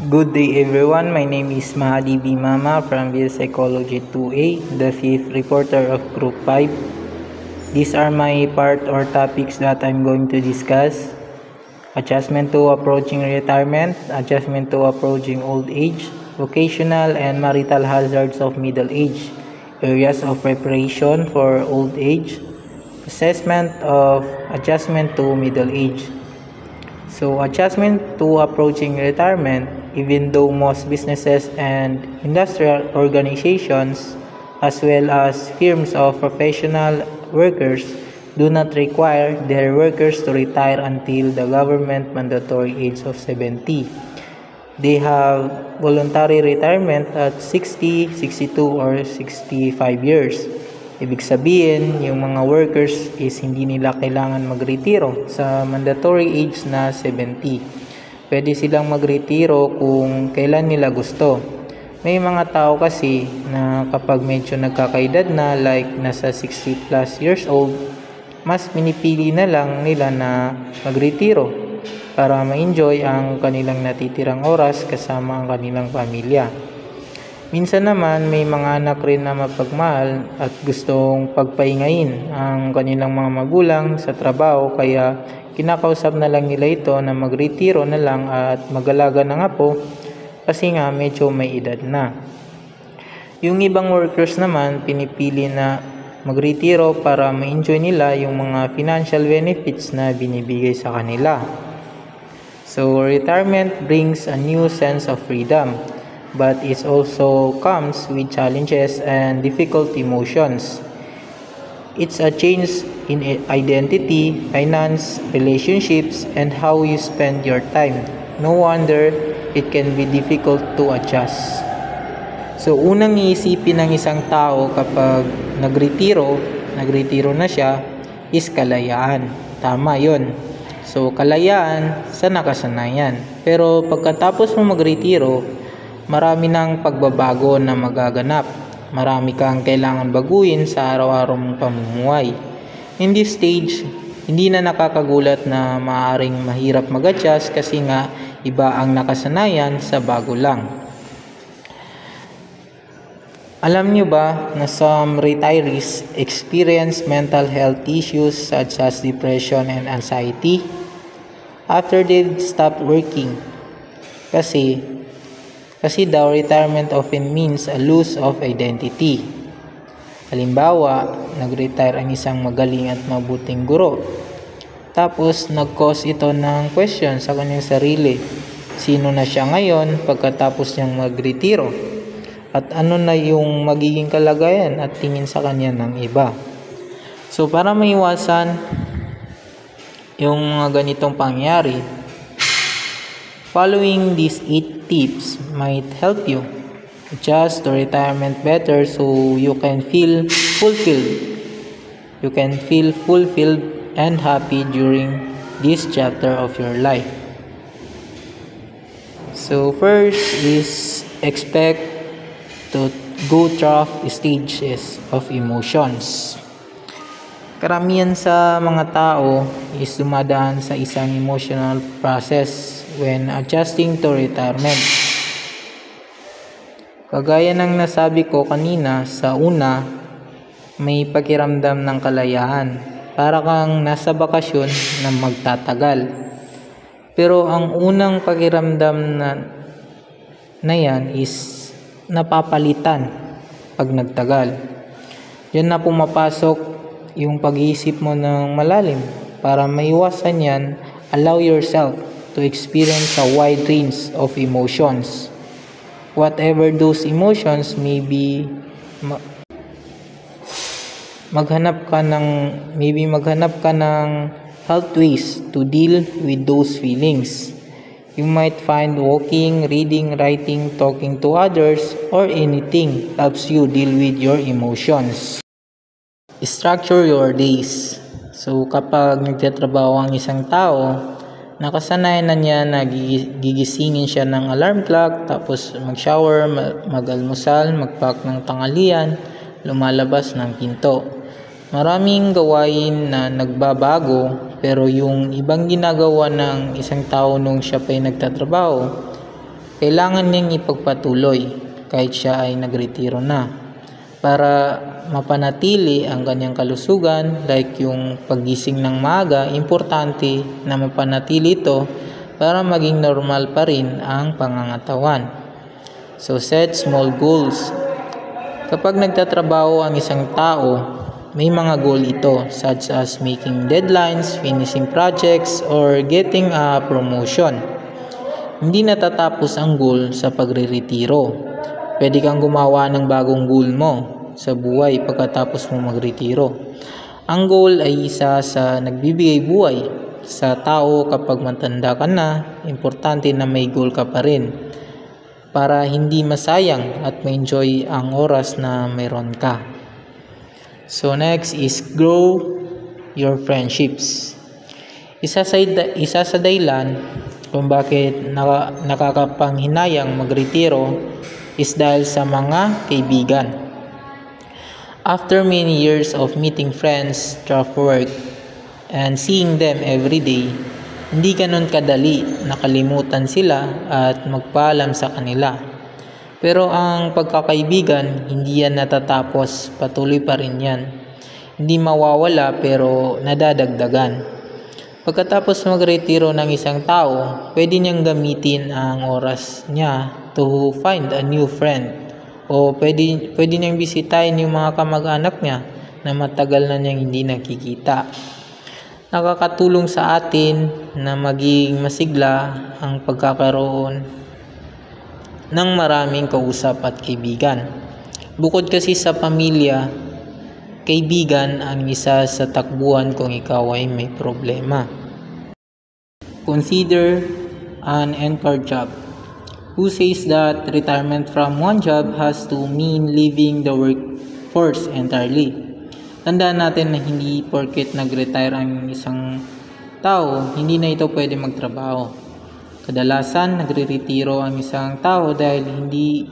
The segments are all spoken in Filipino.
Good day everyone, my name is Mahadi B. Mama from BS Psychology 2A, the 5th reporter of Group 5. These are my part or topics that I'm going to discuss. Adjustment to approaching retirement, adjustment to approaching old age, vocational and marital hazards of middle age, areas of preparation for old age, assessment of adjustment to middle age. So, adjustment to approaching retirement, even though most businesses and industrial organizations, as well as firms of professional workers, do not require their workers to retire until the government mandatory age of 70. They have voluntary retirement at 60, 62, or 65 years. Ibig sabihin, yung mga workers is hindi nila kailangan magretiro sa mandatory age na 70. Pwede silang magretiro kung kailan nila gusto. May mga tao kasi na kapag medyo nagkakaedad na, like nasa 60 plus years old, mas pinipili na lang nila na magretiro para ma-enjoy ang kanilang natitirang oras kasama ang kanilang pamilya. Minsan naman may mga anak rin na mapagmahal at gustong pagpahingain ang kanilang mga magulang sa trabaho, kaya kinakausap na lang nila ito na magretiro na lang at mag-alaga ng apo kasi nga medyo may edad na. Yung ibang workers naman pinipili na magretiro para ma-enjoy nila yung mga financial benefits na binibigay sa kanila. So retirement brings a new sense of freedom, but it also comes with challenges and difficult emotions. It's a change in identity, finance, relationships, and how you spend your time. No wonder it can be difficult to adjust. So, unang iisipin ng isang tao kapag nagretiro na siya, is kalayaan. Tama yon. So, kalayaan sa nakasanayan. Pero pagkatapos mo magretiro, marami ng pagbabago na magaganap. Marami kang kailangan baguhin sa araw-araw mong pamumuhay. In this stage, hindi na nakakagulat na maaaring mahirap mag-adjust kasi nga iba ang nakasanayan sa bago lang. Alam nyo ba na some retirees experience mental health issues such as depression and anxiety after they stop working? Kasi daw retirement often means a loss of identity. Halimbawa, nag-retire ang isang magaling at mabuting guro. Tapos nag-cause ito ng question sa kanyang sarili. Sino na siya ngayon pagkatapos niyang magretiro? At ano na yung magiging kalagayan at tingin sa kanya ng iba? So para maiwasan yung mga ganitong pangyayari, following these 8 tips might help you adjust to retirement better so you can feel fulfilled. You can feel fulfilled and happy during this chapter of your life. So first is expect to go through stages of emotions. Karamihan sa mga tao is dumadaan sa isang emotional process when adjusting to retirement. Kagaya ng nasabi ko kanina, sa una, may pakiramdam ng kalayaan. Para kang nasa bakasyon na magtatagal. Pero ang unang pakiramdam na yan is napapalitan pag nagtagal. Diyan na pumapasok yung pag-iisip mo ng malalim. Para maiwasan yan, allow yourself to experience a wide range of emotions. Whatever those emotions may be, maghanap ka ng health ways to deal with those feelings. You might find walking, reading, writing, talking to others, or anything helps you deal with your emotions. Structure your days. So kapag nagtatrabaho ang isang tao, nakasanayan na niya na gigisingin siya ng alarm clock, tapos mag-shower, mag-almusal, mag-pack ng tanghalian, lumalabas ng pinto. Maraming gawain na nagbabago, pero yung ibang ginagawa ng isang tao nung siya pa'y nagtatrabaho kailangan niyang ipagpatuloy kahit siya ay nagretiro na para mapanatili ang kanyang kalusugan, like yung paggising ng maaga. Importante na mapanatili ito para maging normal pa rin ang pangangatawan. So set small goals. Kapag nagtatrabaho ang isang tao, may mga goal ito such as making deadlines, finishing projects, or getting a promotion. Hindi natatapos ang goal sa pagre-retiro. Pwede kang gumawa ng bagong goal mo sa buhay pagkatapos mo magretiro. Ang goal ay isa sa nagbibigay buhay sa tao. Kapag matanda ka na, importante na may goal ka pa rin para hindi masayang at ma-enjoy ang oras na mayroon ka. So next is grow your friendships. Isa sa dahilan kung bakit nakakapanghinayang magretiro is dahil sa mga kaibigan. After many years of meeting friends through work and seeing them every day, hindi ganun kadali nakalimutan sila at magpaalam sa kanila. Pero ang pagkakaibigan, hindi yan natatapos, patuloy pa rin yan. Hindi mawawala pero nadadagdagan. Pagkatapos magretiro ng isang tao, pwede niyang gamitin ang oras niya to find a new friend. O pwede niyang bisitahin yung mga kamag-anak niya na matagal na niyang hindi nakikita. Nakakatulong sa atin na maging masigla ang pagkakaroon ng maraming kausap at kaibigan. Bukod kasi sa pamilya, kaibigan ang isa sa takbuhan kung ikaw ay may problema. Consider an anchor job. Who says that retirement from one job has to mean leaving the workforce entirely? Tandaan natin na hindi porket nag-retire ang isang tao, hindi na ito pwede magtrabaho. Kadalasan, nagre-retiro ang isang tao dahil hindi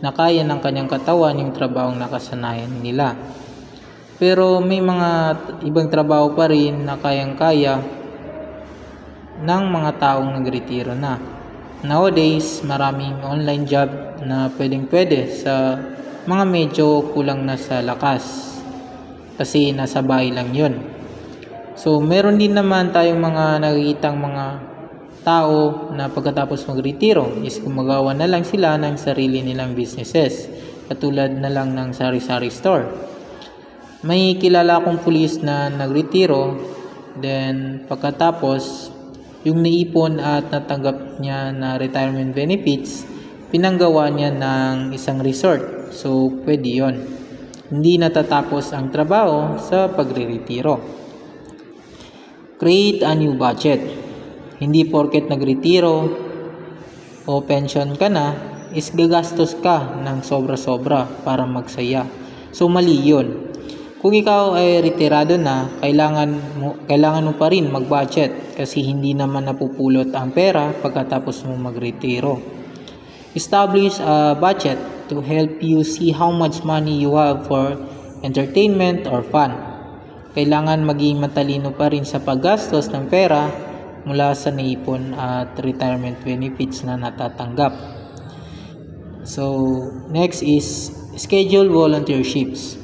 nakaya ng kanyang katawan yung trabahong nakasanayan nila. Pero may mga ibang trabaho pa rin na kayang-kaya ng mga taong nagretiro na. Nowadays, maraming online job na pwedeng-pwede sa mga medyo kulang na sa lakas kasi nasa bahay lang yun. So, meron din naman tayong mga nakikitang mga tao na pagkatapos magretiro is gumagawa na lang sila ng sarili nilang businesses, katulad na lang ng sari-sari store. May kilala akong pulis na nagretiro, then pagkatapos yung naipon at natanggap niya na retirement benefits, pinanggawa niya ng isang resort. So pwede yon. Hindi natatapos ang trabaho sa pagre-retiro. Create a new budget. Hindi porket nagretiro o pension ka na is gagastos ka ng sobra-sobra para magsaya. So mali yun. Kung ikaw ay retirado na, kailangan mo pa rin mag-budget kasi hindi naman napupulot ang pera pagkatapos mo magretiro. Establish a budget to help you see how much money you have for entertainment or fun. Kailangan maging matalino pa rin sa paggastos ng pera mula sa naipon at retirement benefits na natatanggap. So, next is schedule volunteerships.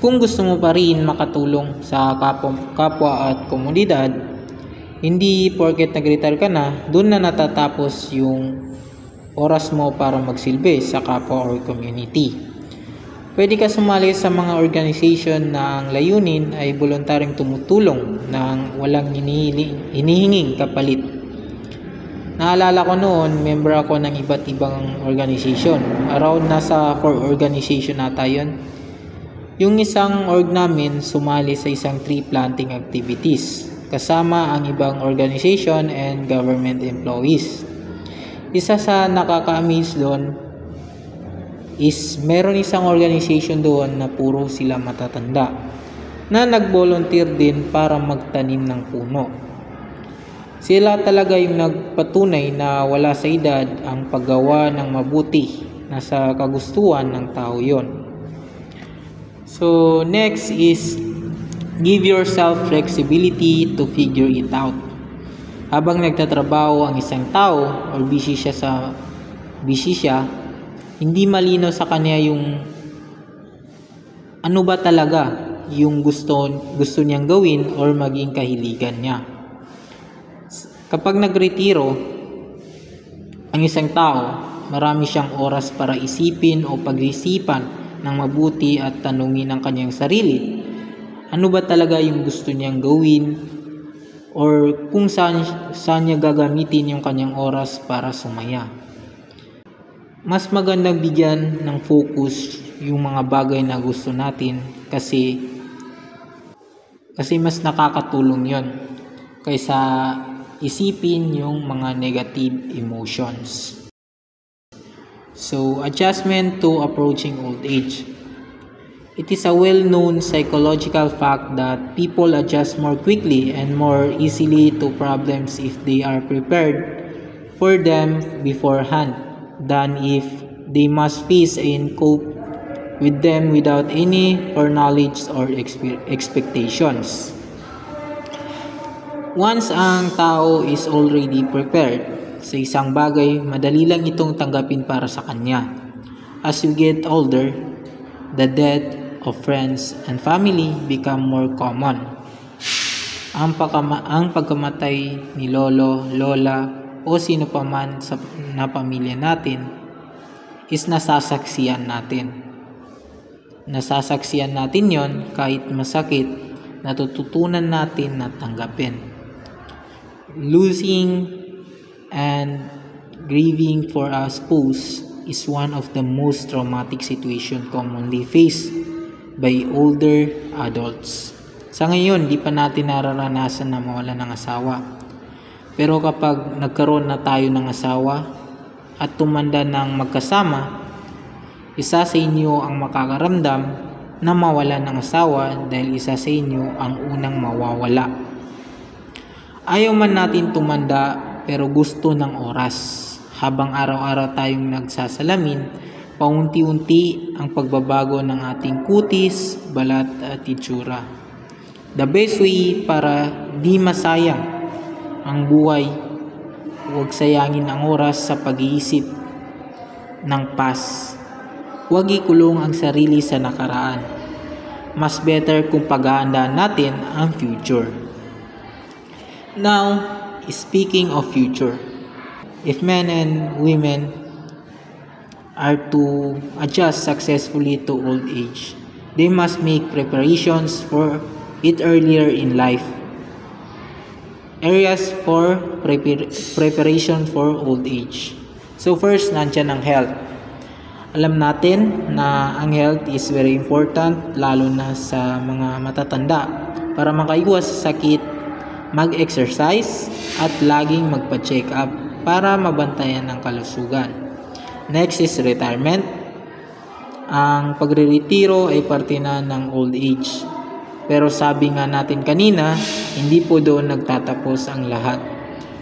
Kung gusto mo pa rin makatulong sa kapwa at komunidad, hindi porket nag-retire ka na, doon na natatapos yung oras mo para magsilbi sa kapwa or community. Pwede ka sumali sa mga organization na ang layunin ay voluntaryong tumutulong nang walang hinihinging kapalit. Naalala ko noon, member ako ng iba't ibang organization. Around nasa 4 organization nata yun. Yung isang org namin sumali sa isang tree planting activities kasama ang ibang organization and government employees. Isa sa nakaka-amaze doon is meron isang organization doon na puro sila matatanda na nag-volunteer din para magtanim ng puno. Sila talaga yung nagpatunay na wala sa edad ang paggawa ng mabuti na sa kagustuhan ng tao yon. So next is give yourself flexibility to figure it out. Habang nagtatrabaho ang isang tao or busy siya, hindi malinaw sa kanya yung ano ba talaga yung gusto niyang gawin or maging kahiligan niya. Kapag nagretiro ang isang tao, marami siyang oras para isipin o pag-isipan ng mabuti at tanungin ang kanyang sarili. Ano ba talaga yung gusto niyang gawin or kung saan niya gagamitin yung kanyang oras para sumaya. Mas magandang bigyan ng focus yung mga bagay na gusto natin kasi mas nakakatulong yon kaysa isipin yung mga negative emotions. So, adjustment to approaching old age. It is a well-known psychological fact that people adjust more quickly and more easily to problems if they are prepared for them beforehand than if they must face and cope with them without any foreknowledge or expectations. Once ang tao is already prepared sa isang bagay, madali lang itong tanggapin para sa kanya. As we get older, the death of friends and family become more common. Ang pagkamatay ni lolo, lola o sino pa man na pamilya natin is nasasaksiyan natin. Nasasaksiyan natin yon kahit masakit, natututunan natin na tanggapin. Losing and grieving for a spouse is one of the most traumatic situations commonly faced by older adults. Sa ngayon, di pa natin nararanasan na mawala ng asawa. Pero kapag nagkaroon na tayo ng asawa at tumanda ng magkasama, isa sa inyo ang makakaramdam na mawala ng asawa dahil isa sa inyo ang unang mawawala. Ayaw man natin tumanda pero gusto ng oras. Habang araw-araw tayong nagsasalamin, paunti-unti ang pagbabago ng ating kutis, balat at itsura. The best way para di masayang ang buhay, huwag sayangin ang oras sa pag-iisip ng past. Huwag ikulong ang sarili sa nakaraan. Mas better kung paghahandaan natin ang future. Now, speaking of future, if men and women are to adjust successfully to old age, they must make preparations for it earlier in life. Areas for preparation for old age. So first, nandyan ang health. Alam natin na ang health is very important, lalo na sa mga matatanda. Para makaiwas sa sakit, mag-exercise at laging magpa-check up para mabantayan ang kalusugan. Next is retirement. Ang pagre-retiro ay parte na ng old age. Pero sabi nga natin kanina, hindi po doon nagtatapos ang lahat.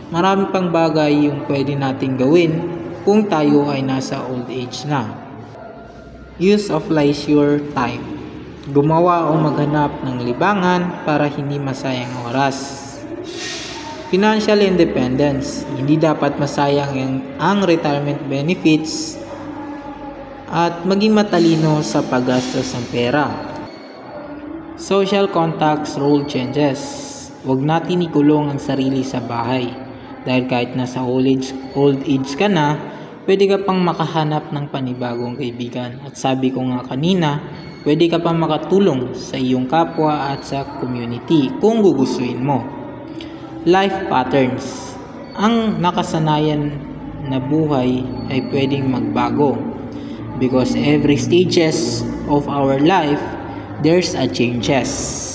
Marami pang bagay yung pwede nating gawin kung tayo ay nasa old age na. Use of leisure time. Gumawa o maghanap ng libangan para hindi masayang oras. Financial independence. Hindi dapat masayang ang retirement benefits at maging matalino sa paggastos ng pera. Social contacts rule changes. Huwag natin ikulong ang sarili sa bahay dahil kahit nasa old age ka na, pwede ka pang makahanap ng panibagong kaibigan. At sabi ko nga kanina, pwede ka pang makatulong sa iyong kapwa at sa community kung gugustuhin mo. Life patterns. Ang nakasanayan na buhay ay pwedeng magbago because every stages of our life, there's a changes.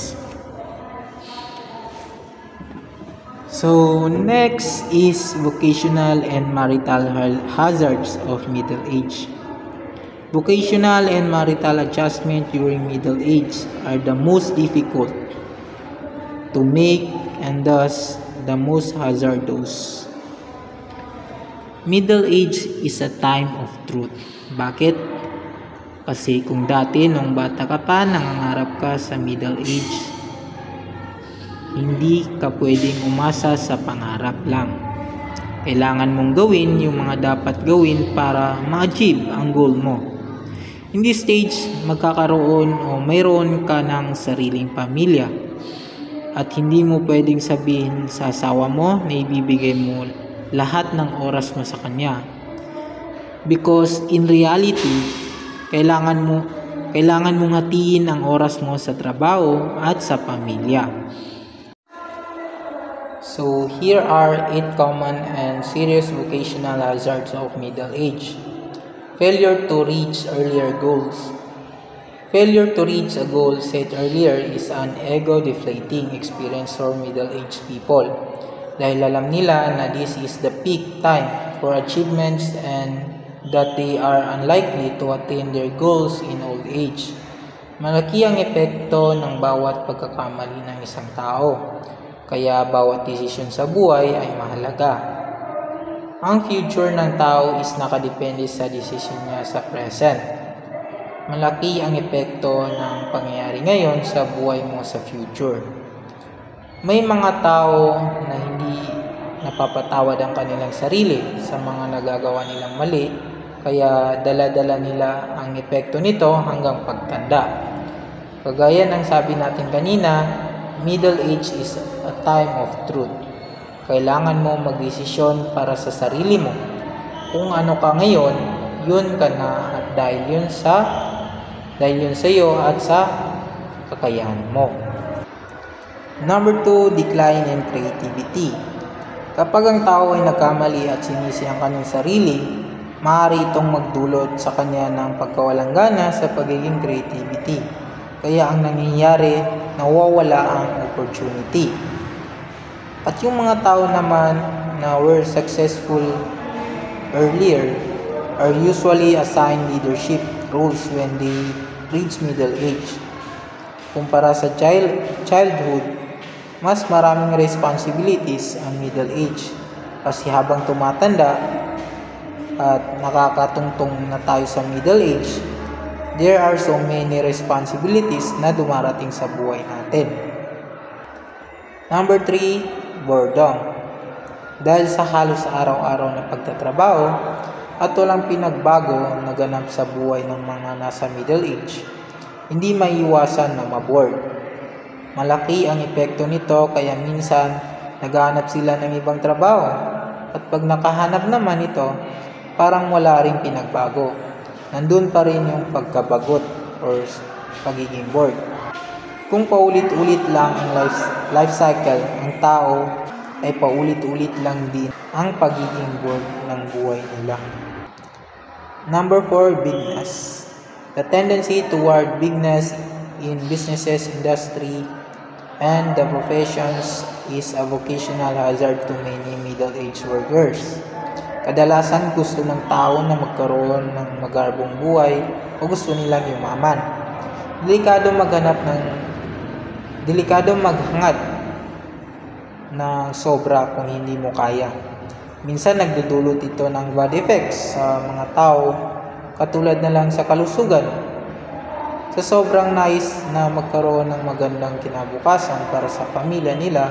So next is vocational and marital hazards of middle age. Vocational and marital adjustment during middle age are the most difficult to make and thus the most hazardous. Middle age is a time of truth. Bakit? Kasi kung dati nung bata ka pa, nangangarap ka sa middle age, Hindi ka pwedeng umasa sa pangarap lang. Kailangan mong gawin yung mga dapat gawin para ma-achieve ang goal mo. In this stage, magkakaroon o mayroon ka ng sariling pamilya. At hindi mo pwedeng sabihin sa asawa mo na ibibigay mo lahat ng oras mo sa kanya. Because in reality, kailangan mong hatiin ang oras mo sa trabaho at sa pamilya. So here are 8 common and serious vocational hazards of middle age. Failure to reach earlier goals. Failure to reach a goal set earlier is an ego-deflating experience for middle-aged people dahil alam nila na this is the peak time for achievements and that they are unlikely to attain their goals in old age. Malaki ang epekto ng bawat pagkakamali ng isang tao, kaya bawat desisyon sa buhay ay mahalaga. Ang future ng tao is nakadepende sa desisyon niya sa present. Malaki ang epekto ng pangyayari ngayon sa buhay mo sa future. May mga tao na hindi napapatawad ang kanilang sarili sa mga nagagawa nilang mali, kaya dala-dala nila ang epekto nito hanggang pagtanda. Kagaya ng sabi natin kanina, middle age is a time of truth. Kailangan mo magdesisyon para sa sarili mo. Kung ano ka ngayon, yun ka na at dahil yun sa iyo at sa kakayahan mo. Number 2, decline in creativity. Kapag ang tao ay nagkamali at sinisi ang kanyang sarili, maaari itong magdulot sa kanya ng pagkawalang gana sa pagiging creativity. Kaya ang nangyayari, nawawala ang opportunity. At yung mga tao naman na were successful earlier are usually assigned leadership roles when they reach middle age. Kumpara sa childhood, mas maraming responsibilities ang middle age. Kasi habang tumatanda at nakakatungtong na tayo sa middle age, there are so many responsibilities na dumarating sa buhay natin. Number 3, boredom. Dahil sa halos araw-araw na pagtatrabaho at walang pinagbago na ganap sa buhay ng mga nasa middle age, hindi maiiwasan na mabored. Malaki ang epekto nito kaya minsan naghahanap sila ng ibang trabaho at pag nakahanap naman ito, parang wala ring pinagbago. Nandun pa rin yung pagkabagot or pagiging bored. Kung paulit-ulit lang ang life cycle ng tao, ay paulit-ulit lang din ang pagiging bored ng buhay nila. Number 4, bigness. The tendency toward bigness in businesses, industry, and the professions is a vocational hazard to many middle-aged workers. Kadalasan gusto ng tao na magkaroon ng magarbong buhay o gusto nilang yumaman. Delikado maghangad ng sobra kung hindi mo kaya. Minsan nagdudulot ito ng bad effects sa mga tao, katulad na lang sa kalusugan. Sa sobrang nais na magkaroon ng magandang kinabukasan para sa pamilya nila,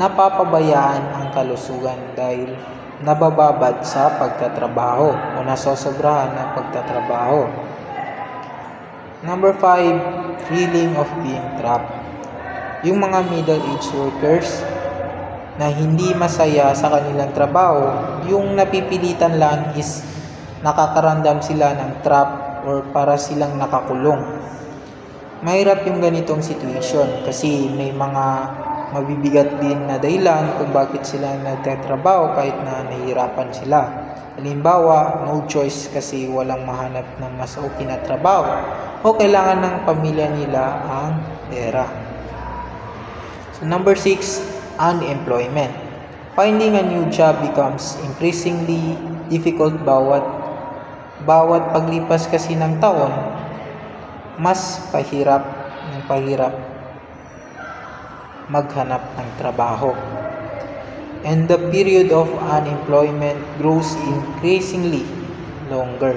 napapabayaan ang kalusugan dahil nabababad sa pagtatrabaho o nasosobrahan ng pagtatrabaho. Number 5, feeling of being trapped. Yung mga middle-aged workers na hindi masaya sa kanilang trabaho, yung napipilitan lang is nakakaramdam sila ng trap or para silang nakakulong. Mahirap yung ganitong situation kasi may mga mabibigat din na dahilan kung bakit sila nagtatrabaho kahit na nahihirapan sila. Halimbawa, no choice kasi walang mahanap ng mas okay na trabaho o kailangan ng pamilya nila ang pera. So number 6, unemployment. Finding a new job becomes increasingly difficult bawat paglipas kasi ng taon, mas pahirap maghanap ng trabaho. And the period of unemployment grows increasingly longer.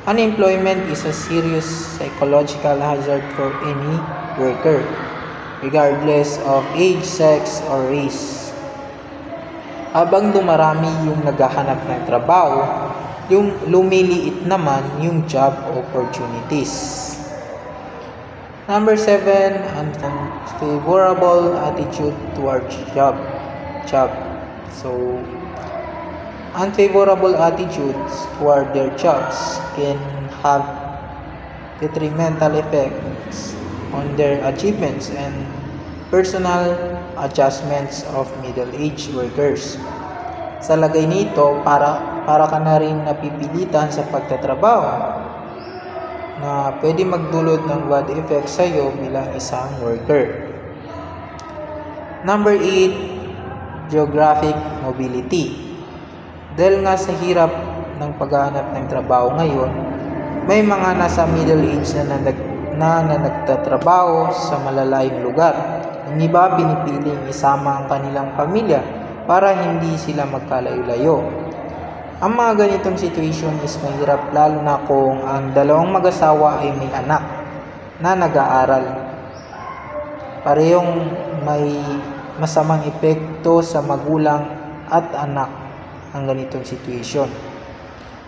Unemployment is a serious psychological hazard for any worker. regardless of age, sex, or race. Habang dumarami yung naghahanap ng trabaho, yung lumiliit naman yung job opportunities. Number 7, unfavorable attitude towards job. So, unfavorable attitudes toward their jobs can have detrimental effects on their achievements and personal adjustments of middle-aged workers. Sa lagay nito, para ka na rin napipilitan sa pagtatrabaho na pwede magdulot ng bad effects sa iyo bilang isang worker. Number 8, geographic mobility. Dahil nga sa hirap ng paghahanap ng trabaho ngayon, may mga nasa middle age na nagtatrabaho sa malalayong lugar. Ang iba pinipiling isama ang kanilang pamilya para hindi sila magkalayo-layo. Ang mga ganitong situation is mahirap lalo na kung ang dalawang mag-asawa ay may anak na nag-aaral. Parehong may masamang epekto sa magulang at anak ang ganitong situation.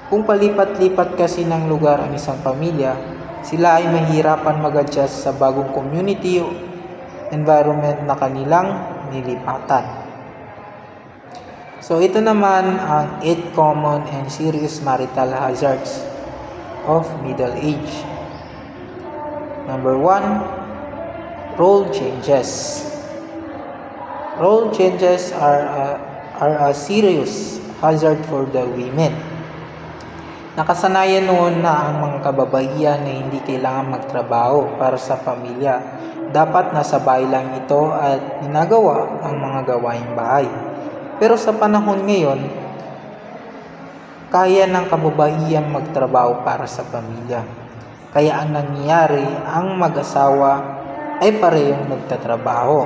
Kung palipat-lipat kasi ng lugar ang isang pamilya, sila ay mahirapan mag-adjust sa bagong community environment na kanilang nilipatan. So ito naman ang 8 common and serious marital hazards of middle age. Number 1, role changes. Role changes are a serious hazard for the women. Nakasanayan noon na ang mga kababaihan na hindi kailangan magtrabaho para sa pamilya. Dapat nasa bahay lang ito at ginagawa ang mga gawaing bahay. Pero sa panahon ngayon, kaya ng kababaihan magtrabaho para sa pamilya. Kaya ang nangyayari, ang mag-asawa ay parehong nagtatrabaho.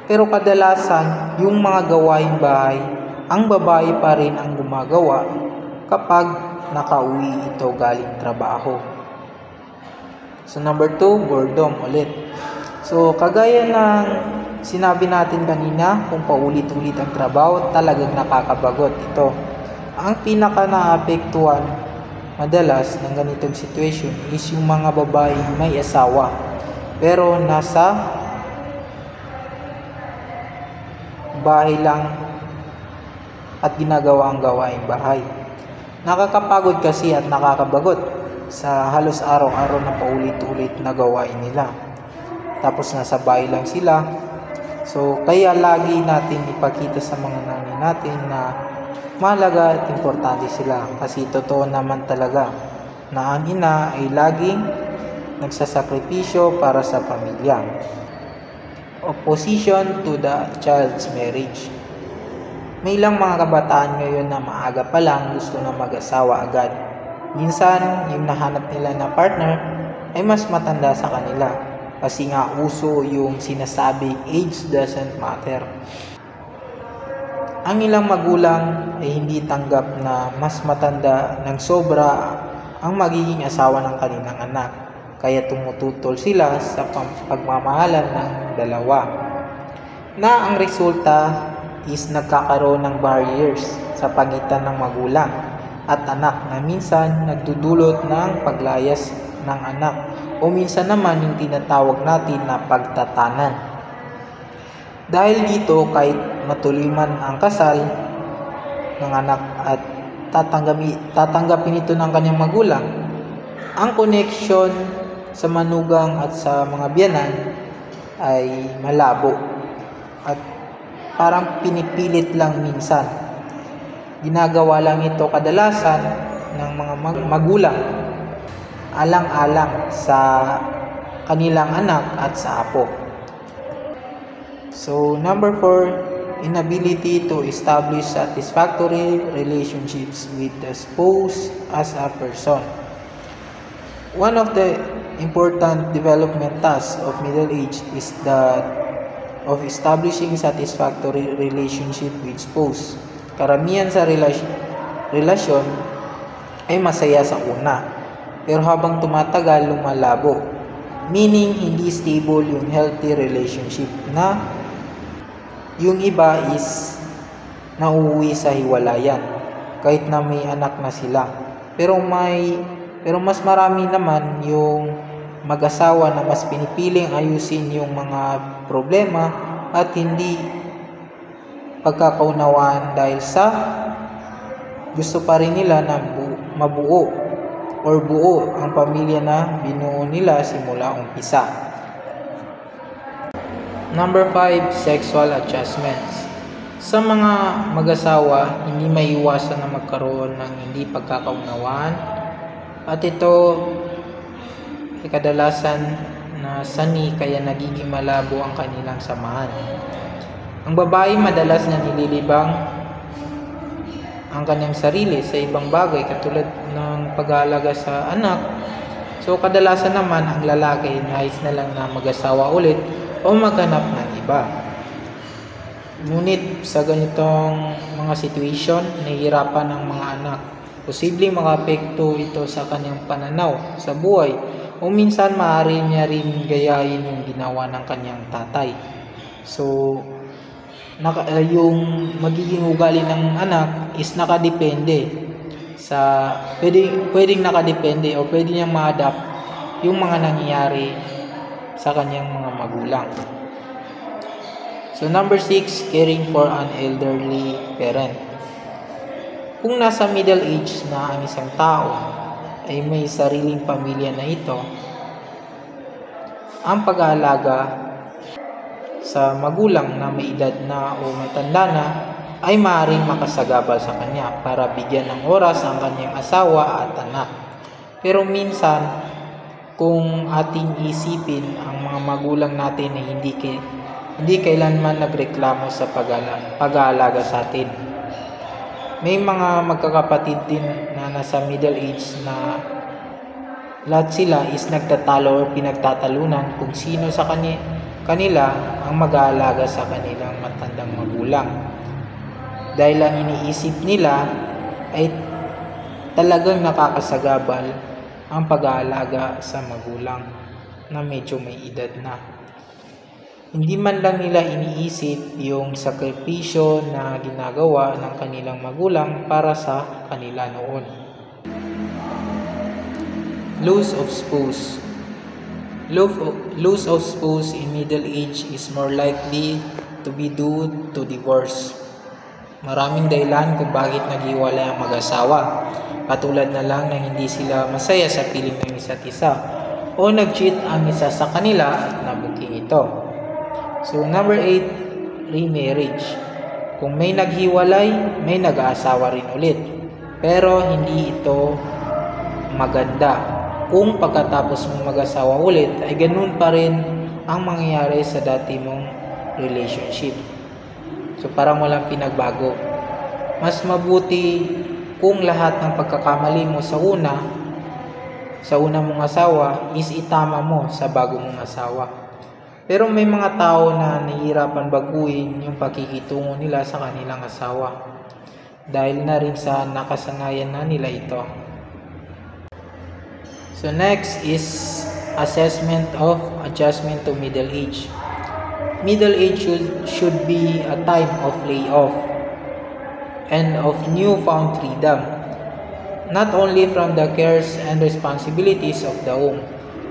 Pero kadalasan, yung mga gawaing bahay, ang babae pa rin ang gumagawa kapag nakauwi ito galing trabaho. So number 2, boredom ulit. So kagaya ng sinabi natin kanina, kung paulit-ulit ang trabaho, talagang nakakabagot ito. Ang pinaka naapektuhan madalas ng ganitong situation is yung mga babae may asawa pero nasa bahay lang at ginagawa ang gawaing bahay. Nakakapagod kasi at nakakabagot sa halos araw-araw na paulit-ulit na gawain nila. Tapos nasa bahay lang sila. So, kaya lagi natin ipakita sa mga nanay natin na mahalaga at importante sila. Kasi totoo naman talaga na ang ina ay laging nagsasakripisyo para sa pamilya. Opposition to the child's marriage. May ilang mga kabataan ngayon na maaga pa lang gusto na mag-asawa agad. Minsan, yung nahanap nila na partner ay mas matanda sa kanila. Kasi nga uso yung sinasabing age doesn't matter. Ang ilang magulang ay hindi tanggap na mas matanda ng sobra ang magiging asawa ng kanilang anak. Kaya tumututol sila sa pagmamahalan ng dalawa. Na ang resulta is nagkakaroon ng barriers sa pagitan ng magulang at anak na minsan nagdudulot ng paglayas ng anak o minsan naman yung tinatawag natin na pagtatanan. Dahil dito, kahit matuloy man ang kasal ng anak at tatanggapin ito ng kanyang magulang, ang connection sa manugang at sa mga biyanan ay malabo at parang pinipilit lang minsan. Ginagawa lang ito kadalasan ng mga magulang alang-alang sa kanilang anak at sa apo. So, number 4, inability to establish satisfactory relationships with the spouse as a person. One of the important development tasks of middle age is that of establishing satisfactory relationship with spouse. Karamihan sa relasyon ay masaya sa una, pero habang tumatagal lumalabo. Meaning, hindi stable yung healthy relationship na yung iba is nauuwi sa hiwalayan kahit na may anak na sila. Pero mas marami naman yung mag-asawa na mas pinipiling ayusin yung mga problema at hindi pagkakaunawaan dahil sa gusto pa rin nila na mabuo or buo ang pamilya na binuo nila simula umpisa. Number 5, sexual adjustments. Sa mga mag-asawa, hindi maiiwasan na magkaroon ng hindi pagkakaunawaan at ito ay kadalasan na sani kaya nagiging malabo ang kanilang samahan. Ang babae madalas na nililibang ang kanyang sarili sa ibang bagay katulad ng pag-aalaga sa anak. So kadalasan naman ang lalaki nais na lang na mag-asawa ulit o maghanap ng iba. Ngunit sa ganitong mga situation, nahihirapan ang mga anak. Posibleng makaapekto ito sa kanyang pananaw sa buhay o minsan maaari niya rin gayahin yung ginawa ng kanyang tatay. So yung magiging ugali ng anak is nakadepende sa pwedeng nakadepende o pwede niyang ma-adapt yung mga nangyayari sa kanyang mga magulang. So number 6, caring for an elderly parent. Kung nasa middle age na ang isang tao ay may sariling pamilya na ito, ang pag-aalaga sa magulang na may edad na o matanda na ay maaaring makasagabal sa kanya para bigyan ng oras ang kanyang asawa at anak. Pero minsan, kung ating isipin ang mga magulang natin na hindi kailanman nagreklamo sa pag-aalaga sa atin. May mga magkakapatid din na nasa middle age na lahat sila is nagtatalo o pinagtatalunan kung sino sa kanila ang mag-aalaga sa kanilang matandang magulang. Dahil ang iniisip nila ay talagang nakakasagabal ang pag-aalaga sa magulang na medyo may edad na. Hindi man lang nila iniisip yung sakripisyo na ginagawa ng kanilang magulang para sa kanila noon. Loss of spouse. Loss of spouse in middle age is more likely to be due to divorce. Maraming dahilan kung bakit naghiwalay ang mag-asawa. Katulad na lang na hindi sila masaya sa piling ng isa't isa o nag-cheat ang isa sa kanila at nabuking ito. So number 8, remarriage. Kung may naghiwalay, may nag-aasawa rin ulit. Pero hindi ito maganda. Kung pagkatapos mong mag-asawa ulit, ay ganun pa rin ang mangyayari sa dati mong relationship. So parang walang pinagbago. Mas mabuti kung lahat ng pagkakamali mo sa una mong asawa is itama mo sa bago mong asawa. Pero may mga tao na nahihirapan baguhin yung pakikitungo nila sa kanilang asawa dahil na rin sa nakasanayan na nila ito. So next is assessment of adjustment to middle age. Middle age should be a time of layoff and of newfound freedom, not only from the cares and responsibilities of the home,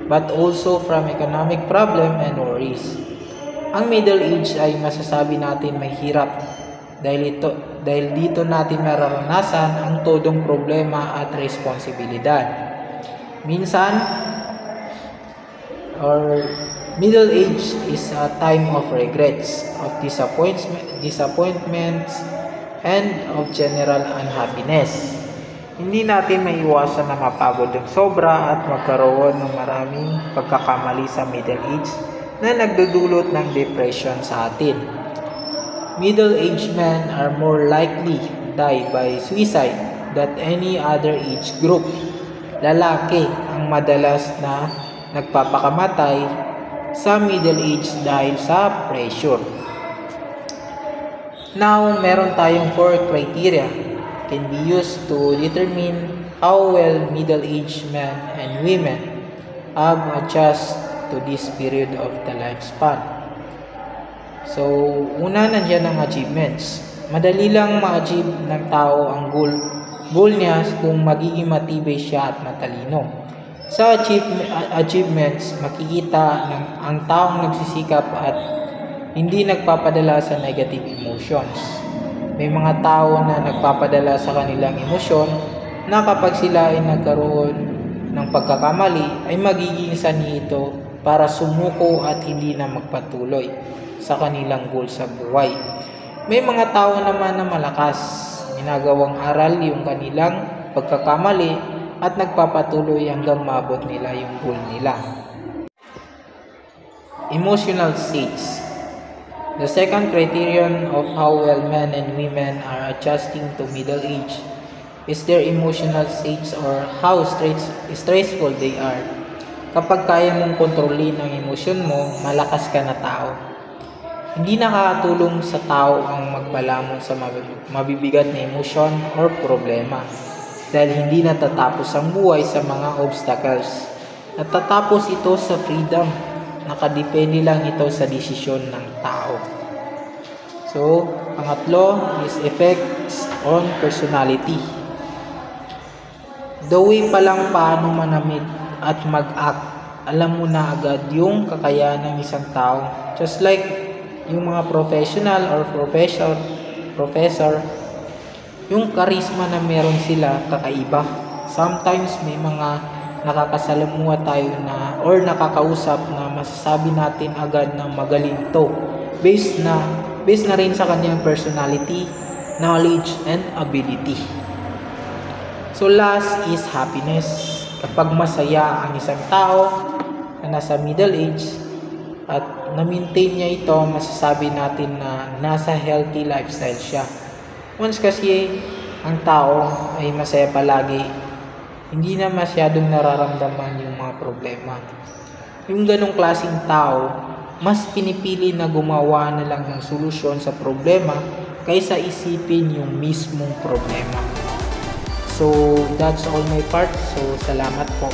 but also from economic problem and worries. Ang middle age ay masasabi natin may hirap dahil dito natin mararanasan ang todong problema at responsibilidad. Minsan, middle age is a time of regrets, of disappointments, and of general unhappiness. Hindi natin maiwasan na mapagod ng sobra at magkaroon ng maraming pagkakamali sa middle age na nagdudulot ng depression sa atin. Middle-aged men are more likely die by suicide than any other age group. Lalaki ang madalas na nagpapakamatay sa middle age dahil sa pressure. Now, meron tayong 4 criteria can be used to determine how well middle-aged men and women have adjusted to this period of the lifespan. So, una, nandiyan ang achievements. Madali lang ma-achieve ng tao ang goal niya kung magiging matibay siya at matalino. Sa achievements, makikita ng ang taong nagsisikap at hindi nagpapadala sa negative emotions. May mga tao na nagpapadala sa kanilang emosyon na kapag sila ay nagkaroon ng pagkakamali ay magiging sanhi ito para sumuko at hindi na magpatuloy sa kanilang goal sa buhay. May mga tao naman na malakas, ginagawang aral yung kanilang pagkakamali at nagpapatuloy hanggang maabot nila yung goal nila. Emotional stage. The second criterion of how well men and women are adjusting to middle age is their emotional stage or how stressful they are. Kapag kaya mong kontrolin ang emosyon mo, malakas ka na tao. Hindi nakakatulong sa tao ang magpalamon sa mabibigat na emosyon or problema dahil hindi natatapos ang buhay sa mga obstacles. Natatapos ito sa freedom. Nakadepende lang ito sa desisyon ng tao. So, pangatlo is effects on personality. The way pa lang paano manamit at mag-act, alam mo na agad yung kakayahan ng isang tao. Just like yung mga professional or professor, yung charisma na meron sila kakaiba. Sometimes may mga nakakasalamuha tayo na or nakakausap na masasabi natin agad na magaling to based na rin sa kanyang personality, knowledge, and ability. So last is happiness. Kapag masaya ang isang tao na nasa middle age at na-maintain niya ito, masasabi natin na nasa healthy lifestyle siya. Once kasi ang tao ay masaya palagi, hindi na masyadong nararamdaman yung mga problema. Yung ganong klaseng tao, mas pinipili na gumawa na lang ng solusyon sa problema kaysa isipin yung mismong problema. So, that's all my part. So, salamat po.